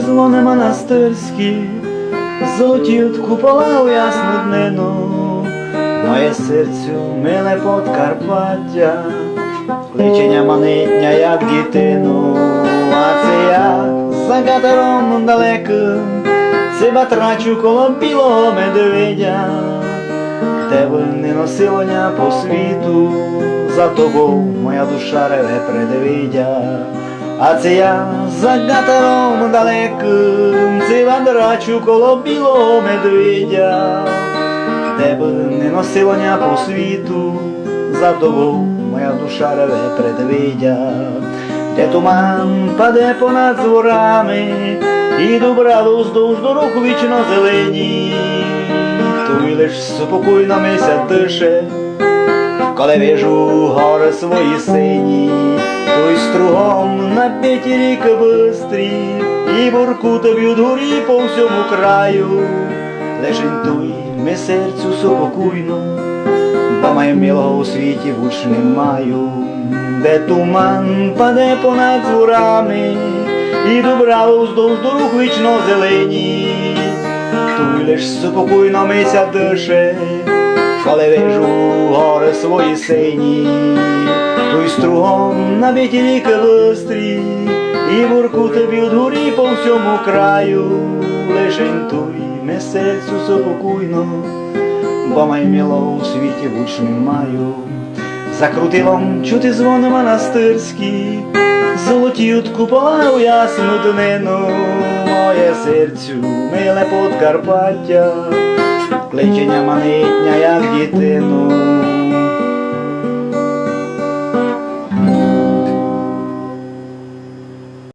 дзвони монастирські, золотіють купола у ясну днину. Моє серцю миле Подкарпаття, кличення манитня, як дітину. А це я за катером далеким, це батрачу коло білого медведя, де би не носилоня по світу, за тобою моя душа реве предвидя. А це я за катером далеким, це батрачу коло білого медведя, де би не носилоня по світу, за тобою моя душа реве предвидя. Де туман паде понад зворами, і добра вздовж дорог вічно зелені, той лиш спокійно місяць дише, коли вижу гори свої сині, той стругом набиті ріки бистрі, і буркути б'ють горі по всьому краю. Лишень той ми серцю спокійно, бо моє милого у світі буч не маю. Де туман паде понад зворами, і добра вздовж дорог вічно зелені, той лиш спокійно місяць дише, коли вижу гори свої сині, той стругом набиті ріки бистрі, і буркути б'ють горі по всьому краю. Лишень той ми серцю спокійно, бо моє милого у світі буч не маю. За крутилом чути дзвони монастирські, золотіють купола у ясну днину. Моє серцю миле Подкарпаття, кличення манитня, як дітину.